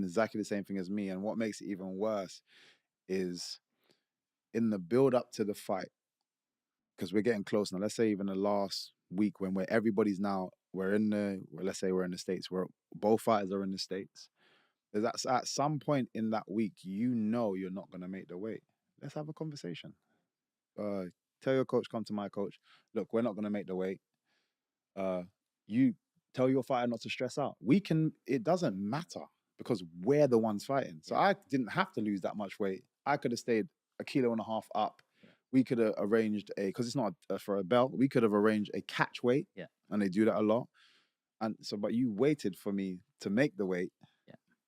exactly the same thing as me. And what makes it even worse is in the build up to the fight, because we're getting close now. Let's say even the last week when everybody's now, let's say we're in the States, where both fighters are in the States. There's at some point in that week, you're not going to make the weight. Let's have a conversation. Uh, Tell your coach, come to my coach. Look, we're not going to make the weight. You tell your fighter not to stress out. It doesn't matter because we're the ones fighting. So I didn't have to lose that much weight. I could have stayed 1.5 kilos up. We could have arranged because it's not for a belt, we could have arranged a catch weight. And they do that a lot. And so, but you waited for me to make the weight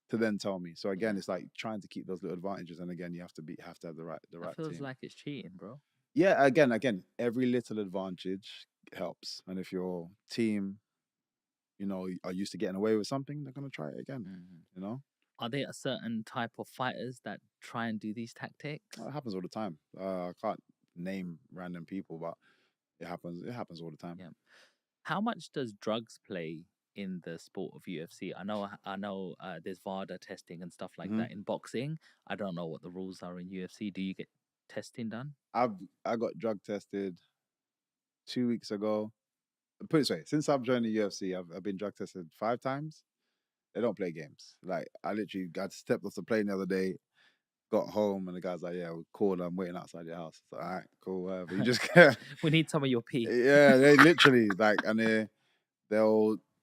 to then tell me. So again, it's like trying to keep those little advantages. And again, you have to have the right It feels team. like it's cheating, bro. Yeah, again, every little advantage helps. And if your team, are used to getting away with something, they're going to try it again, Are there a certain type of fighters that try and do these tactics? It happens all the time. I can't name random people, but it happens. It happens all the time. Yeah. How much does drugs play in the sport of UFC? I know. There's VADA testing and stuff like that in boxing. I don't know what the rules are in UFC. Do you get testing done? I got drug tested 2 weeks ago. Put it this way: since I've joined the UFC, I've been drug tested 5 times. They don't play games. Like I literally got stepped off the plane the other day, got home, and the guy's like, "Yeah, we called. I'm waiting outside your house." It's like, all right, cool, whatever. You just we need some of your pee. Yeah, they literally and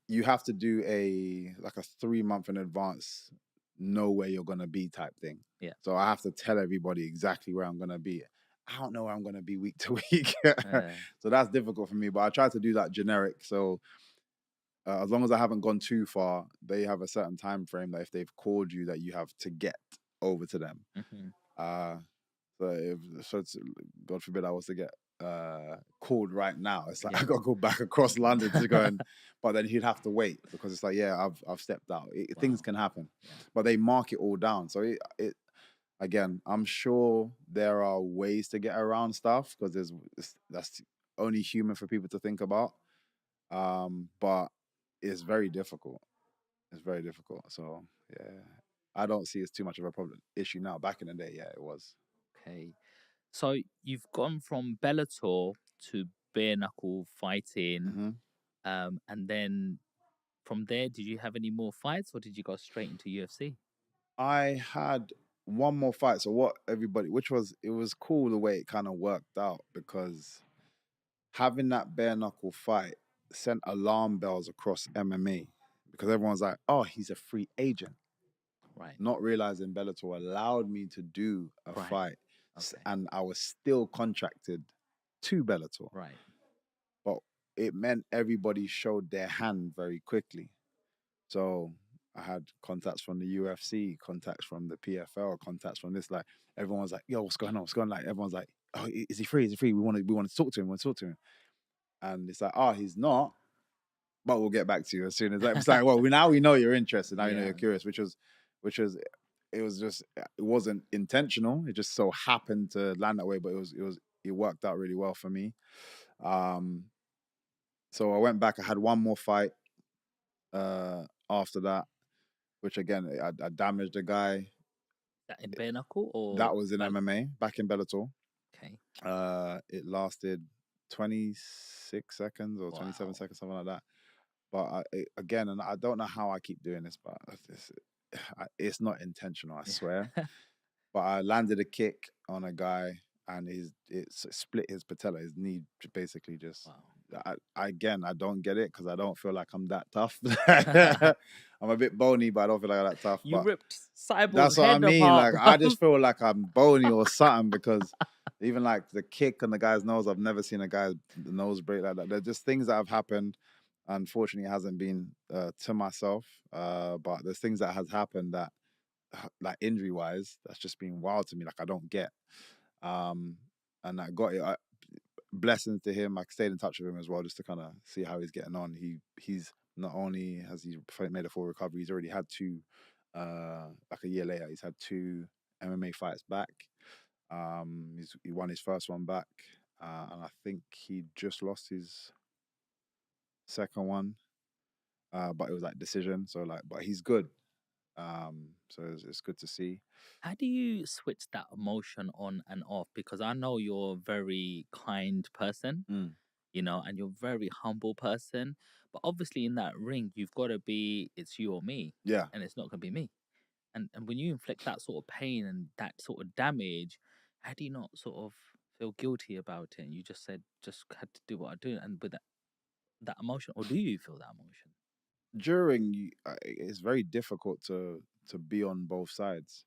you have to do a 3-month in advance, know where you're gonna be type thing. Yeah. So I have to tell everybody exactly where I'm gonna be. I don't know where I'm gonna be week to week. So that's difficult for me. But I try to do that generic. So as long as I haven't gone too far, they have a certain time frame that if they've called you that you have to get over to them. So God forbid I was to get called right now, it's like I gotta go back across London to go but then he'd have to wait because it's like I've stepped out. Things can happen, but they mark it all down. So it again, I'm sure there are ways to get around stuff because that's only human for people to think about. But it's very difficult. It's very difficult. So yeah, I don't see it's too much of a issue now. Back in the day, yeah, it was. Okay. So you've gone from Bellator to bare knuckle fighting, and then from there, did you have any more fights, or did you go straight into UFC? I had one more fight. So it was cool the way it kind of worked out because having that bare knuckle fight sent alarm bells across MMA because everyone's like, "Oh, he's a free agent." Right. Not realizing Bellator allowed me to do a fight, and I was still contracted to Bellator. Right. But it meant everybody showed their hand very quickly. So I had contacts from the UFC, contacts from the PFL, contacts from this. Like everyone's like, "Yo, what's going on? What's going on?" Like everyone's like, "Oh, is he free? Is he free? We want to talk to him. We want to talk to him." And it's like, "Oh, he's not, but we'll get back to you as soon as." It's like, well, now we know you're interested. Now you know you're curious, which was, it wasn't intentional. It just so happened to land that way, but it worked out really well for me. So I went back. I had one more fight after that, which again, I damaged a guy. That in bare knuckle or that was in MMA back in Bellator. Okay. It lasted 26 seconds or 27 seconds, something like that. But again, and I don't know how I keep doing this, but it's not intentional, I swear. But I landed a kick on a guy, and it split his patella. His knee basically just. I don't get it because I don't feel like I'm that tough. I'm a bit bony, but I don't feel like I'm that tough. You ripped Cyborg's that's what head I mean. apart, Like I just feel like I'm bony or something because even like the kick on the guy's nose, I've never seen a guy's nose break like that. They're just things that have happened. Unfortunately, it hasn't been to myself, but there's things that has happened that, like injury wise, that's just been wild to me. Like I don't get, and I got it. Blessings to him. I stayed in touch with him as well, just to kind of see how he's getting on. He's not only has he made a full recovery, he's already had 2, like a year later, he's had 2 MMA fights back. He won his first one back, and I think he just lost his second one, but it was like decision. So like, but he's good. So it's good to see. How do you switch that emotion on and off? Because I know you're a very kind person, Mm. and you're a very humble person. But obviously, in that ring, you've got to be, it's you or me, Yeah. and it's not going to be me. And when you inflict that sort of pain and that sort of damage, how do you not sort of feel guilty about it? And you just said, just had to do what I do, and with that emotion, or do you feel that emotion? It's very difficult to be on both sides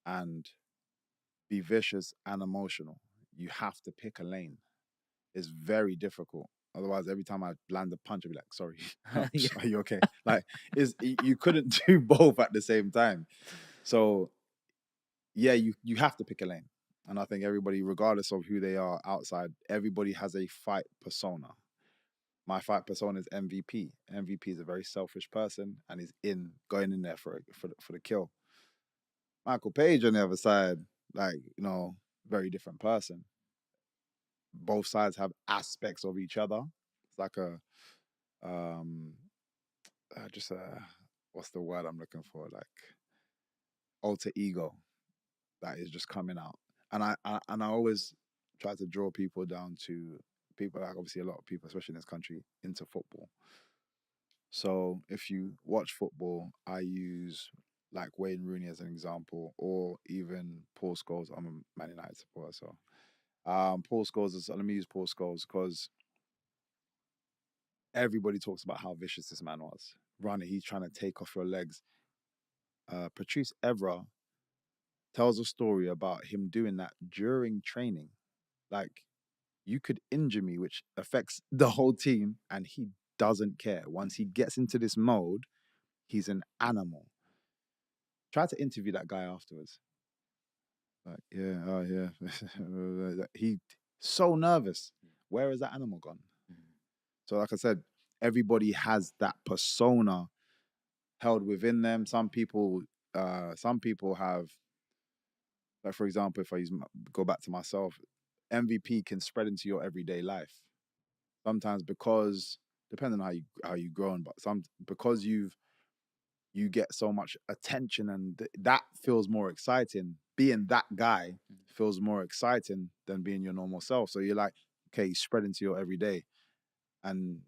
and be vicious and emotional. You have to pick a lane. It's very difficult. Otherwise, every time I land a punch, I'd be like, "Sorry, Yeah. are you okay?" Like, you couldn't do both at the same time. So yeah, you have to pick a lane. And I think everybody, regardless of who they are outside, everybody has a fight persona. My fight persona is MVP. MVP is a very selfish person, and he's going in there for the kill. Michael Page on the other side, like, very different person. Both sides have aspects of each other. It's like a um just what's the word I'm looking for? Like alter ego that is just coming out. And I always try to draw people down to people, like obviously a lot of people, especially in this country, into football. So if you watch football, I use like Wayne Rooney as an example, or even Paul Scholes. I'm a Man United supporter, so Paul Scholes is. Let me use Paul Scholes because everybody talks about how vicious this man was. Running, he's trying to take off your legs. Patrice Evra tells a story about him doing that during training. Like, you could injure me, which affects the whole team, and he doesn't care. Once he gets into this mode, he's an animal. Try to interview that guy afterwards. Like, yeah, oh yeah. He so nervous. Where is that animal gone? So, like I said, everybody has that persona held within them. Some people have, like for example, if go back to myself, MVP can spread into your everyday life. Sometimes because depending on how you grown, but because you get so much attention and that feels more exciting. Being that guy feels more exciting than being your normal self. So you're like, okay, you spread into your everyday, and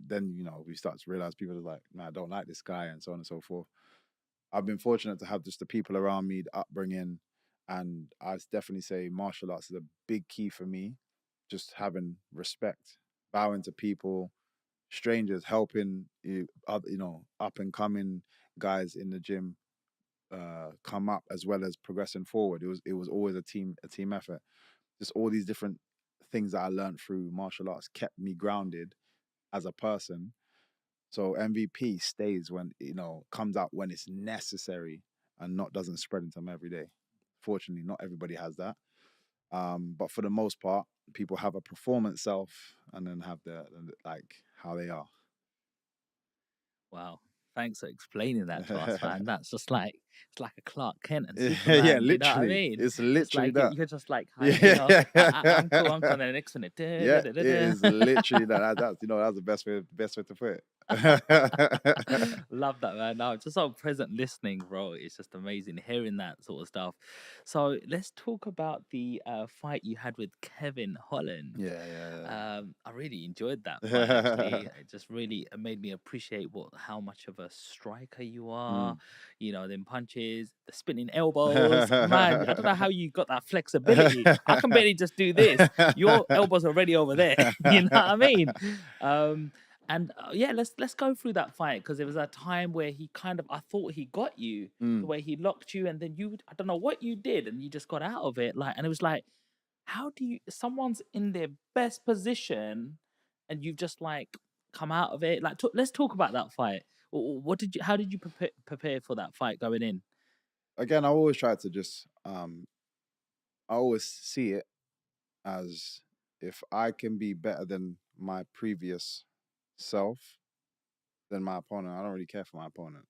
then we start to realize people are like, man, I don't like this guy, and so on and so forth. I've been fortunate to have just the people around me, the upbringing, and I'd definitely say martial arts is a big key for me. Just having respect, bowing to people, strangers, helping up and coming guys in the gym come up as well as progressing forward. It was always a team effort. Just all these different things that I learned through martial arts kept me grounded as a person. So MVP stays when comes out when it's necessary and not doesn't spread into them every day. Fortunately, not everybody has that. But for the most part, people have a performance self and then have like how they are. Wow. Thanks for explaining that to us, man. That's just like it's like a Clark Kent and Yeah, Superman. You know what I literally. mean? It's It's literally like that. you're just like, Yeah. I'm cool. I'm cool. And the next one, Yeah, it is literally that. That's the best way to put it. love that, man. No, just so present listening, bro. It's just amazing hearing that sort of stuff. So let's talk about the fight you had with Kevin Holland. Yeah. I really enjoyed that fight. Actually, it just really made me appreciate how much of a striker you are. Mm. Them punches, the spinning elbows. Man, I don't know how you got that flexibility. I can barely just do this. Your elbows are already over there. You know what I mean? And yeah, let's go through that fight because there was a time where he kind of I thought he got you the Mm. way he locked you, and then I don't know what you did, and you just got out of it. And it was like, how do you? Someone's in their best position, and you've just like come out of it. Like, let's talk about that fight. What did you? How did you prepare for that fight going in? Again, I always try to just I always see it as if I can be better than my previous self than my opponent. I don't really care for my opponent.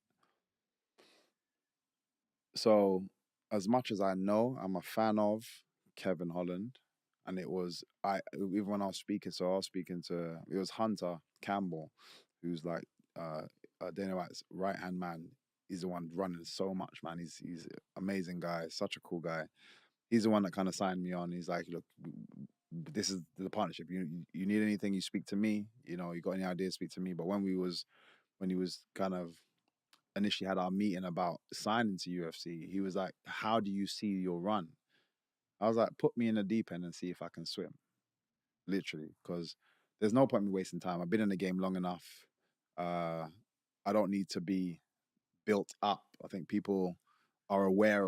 So, as much as I know, I'm a fan of Kevin Holland, and it was even when I was speaking. So I was speaking to it was Hunter Campbell, who's like Dana White's right hand man. he's the one running so much, man. He's an amazing guy, such a cool guy. He's the one that kind of signed me on. He's like, look, this is the partnership. You need anything, you speak to me. You know, you got any ideas, speak to me. But when he was kind of initially had our meeting about signing to UFC, he was like, how do you see your run? I was like, put me in the deep end and see if I can swim. Literally, because there's no point in me wasting time. I've been in the game long enough. I don't need to be built up. I think people are aware